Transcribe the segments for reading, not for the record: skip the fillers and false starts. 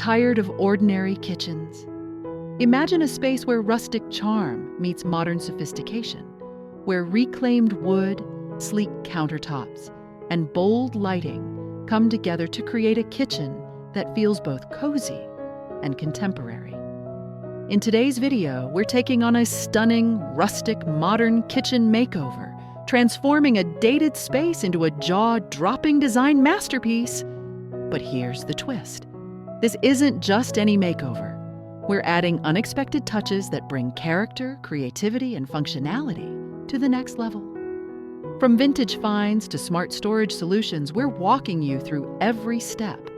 Tired of ordinary kitchens? Imagine a space where rustic charm meets modern sophistication, where reclaimed wood, sleek countertops, and bold lighting come together to create a kitchen that feels both cozy and contemporary. In today's video, we're taking on a stunning, rustic, modern kitchen makeover, transforming a dated space into a jaw-dropping design masterpiece. But here's the twist. This isn't just any makeover. We're adding unexpected touches that bring character, creativity, and functionality to the next level. From vintage finds to smart storage solutions, we're walking you through every step.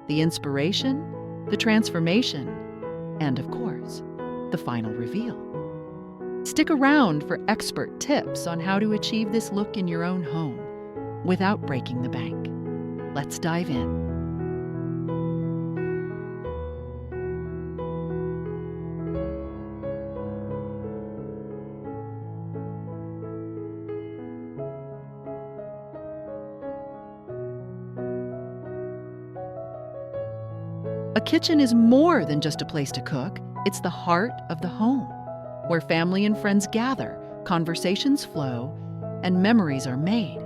The inspiration, the transformation, and of course, the final reveal. Stick around for expert tips on how to achieve this look in your own home without breaking the bank. Let's dive in. A kitchen is more than just a place to cook. It's the heart of the home, where family and friends gather, conversations flow, and memories are made.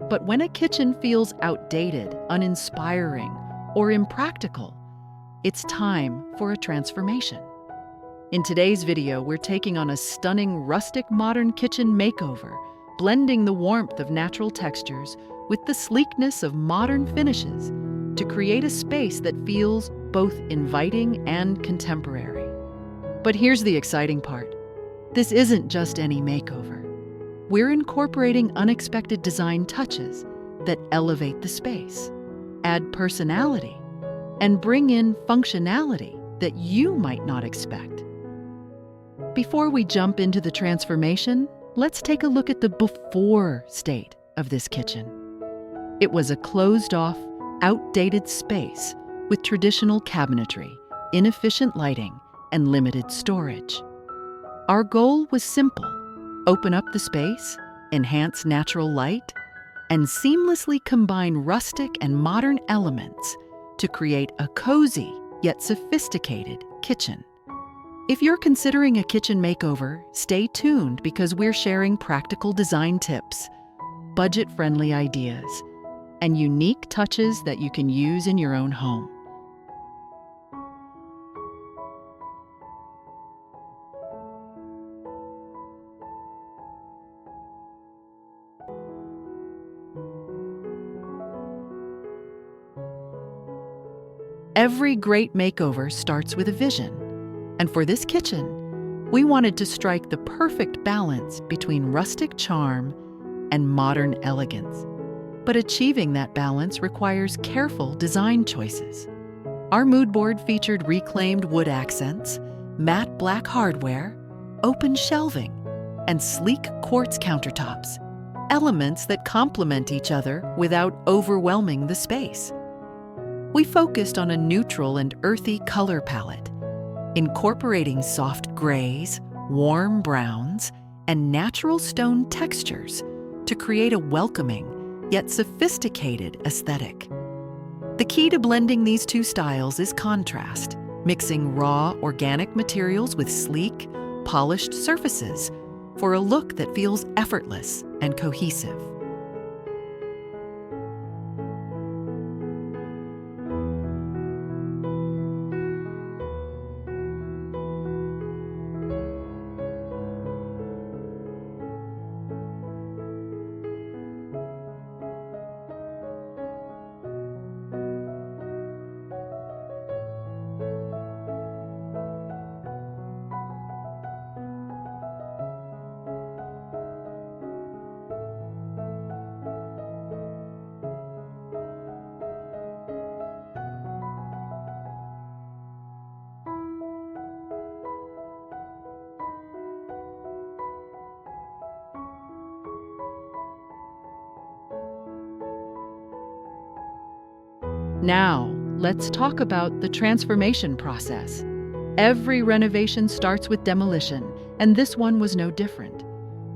But when a kitchen feels outdated, uninspiring, or impractical, it's time for a transformation. In today's video, we're taking on a stunning rustic-modern kitchen makeover, blending the warmth of natural textures with the sleekness of modern finishes to create a space that feels both inviting and contemporary. But here's the exciting part. This isn't just any makeover. We're incorporating unexpected design touches that elevate the space, add personality, and bring in functionality that you might not expect. Before we jump into the transformation, let's take a look at the before state of this kitchen. It was a closed-off, outdated space with traditional cabinetry, inefficient lighting, and limited storage. Our goal was simple: open up the space, enhance natural light, and seamlessly combine rustic and modern elements to create a cozy yet sophisticated kitchen. If you're considering a kitchen makeover, stay tuned because we're sharing practical design tips, budget-friendly ideas, and unique touches that you can use in your own home. Every great makeover starts with a vision, and for this kitchen, we wanted to strike the perfect balance between rustic charm and modern elegance. But achieving that balance requires careful design choices. Our mood board featured reclaimed wood accents, matte black hardware, open shelving, and sleek quartz countertops, elements that complement each other without overwhelming the space. We focused on a neutral and earthy color palette, incorporating soft grays, warm browns, and natural stone textures to create a welcoming yet sophisticated aesthetic. The key to blending these two styles is contrast, mixing raw, organic materials with sleek, polished surfaces for a look that feels effortless and cohesive. Now, let's talk about the transformation process. Every renovation starts with demolition, and this one was no different.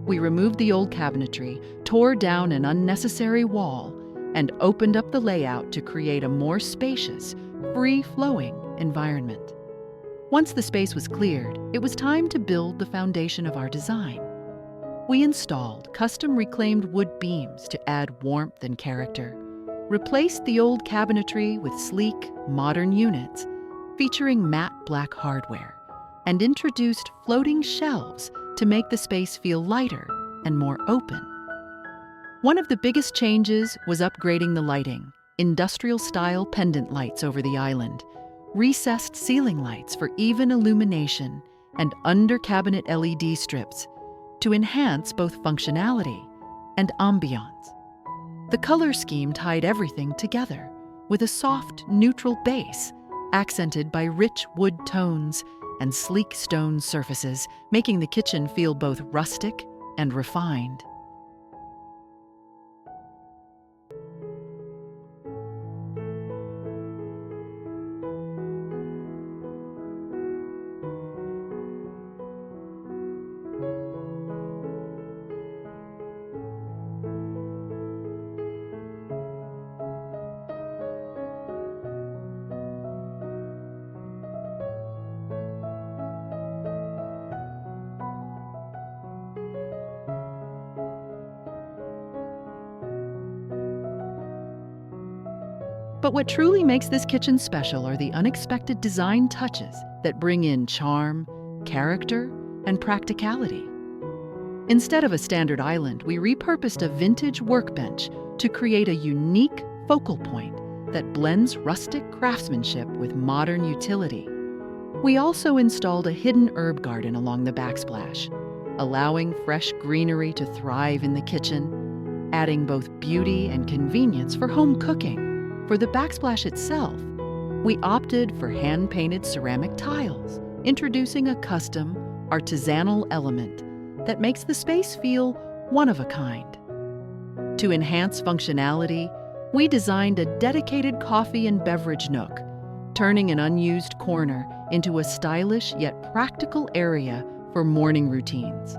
We removed the old cabinetry, tore down an unnecessary wall, and opened up the layout to create a more spacious, free-flowing environment. Once the space was cleared, it was time to build the foundation of our design. We installed custom reclaimed wood beams to add warmth and character, replaced the old cabinetry with sleek, modern units featuring matte black hardware, and introduced floating shelves to make the space feel lighter and more open. One of the biggest changes was upgrading the lighting, industrial-style pendant lights over the island, recessed ceiling lights for even illumination, and under-cabinet LED strips to enhance both functionality and ambiance. The color scheme tied everything together with a soft, neutral base, accented by rich wood tones and sleek stone surfaces, making the kitchen feel both rustic and refined. But what truly makes this kitchen special are the unexpected design touches that bring in charm, character, and practicality. Instead of a standard island, we repurposed a vintage workbench to create a unique focal point that blends rustic craftsmanship with modern utility. We also installed a hidden herb garden along the backsplash, allowing fresh greenery to thrive in the kitchen, adding both beauty and convenience for home cooking. For the backsplash itself, we opted for hand-painted ceramic tiles, introducing a custom, artisanal element that makes the space feel one of a kind. To enhance functionality, we designed a dedicated coffee and beverage nook, turning an unused corner into a stylish yet practical area for morning routines.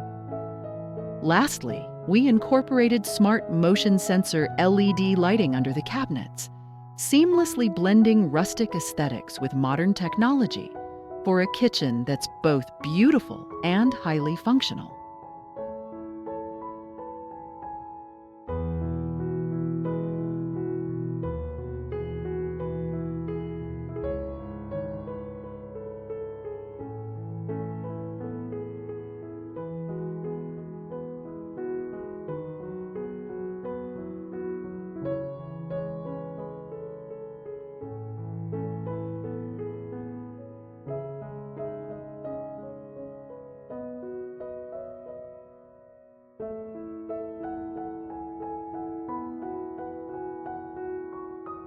Lastly, we incorporated smart motion sensor LED lighting under the cabinets, seamlessly blending rustic aesthetics with modern technology for a kitchen that's both beautiful and highly functional.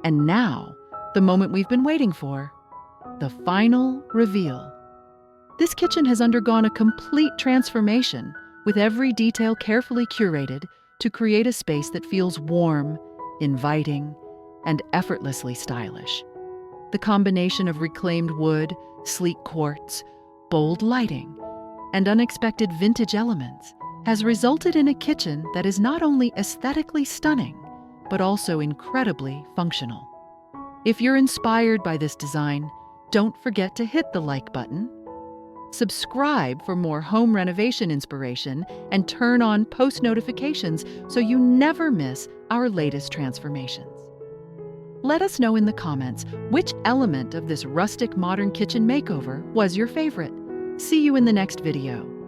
And now, the moment we've been waiting for, the final reveal. This kitchen has undergone a complete transformation, with every detail carefully curated to create a space that feels warm, inviting, and effortlessly stylish. The combination of reclaimed wood, sleek quartz, bold lighting, and unexpected vintage elements has resulted in a kitchen that is not only aesthetically stunning, but also incredibly functional. If you're inspired by this design, don't forget to hit the like button, subscribe for more home renovation inspiration, and turn on post notifications so you never miss our latest transformations. Let us know in the comments which element of this rustic modern kitchen makeover was your favorite. See you in the next video.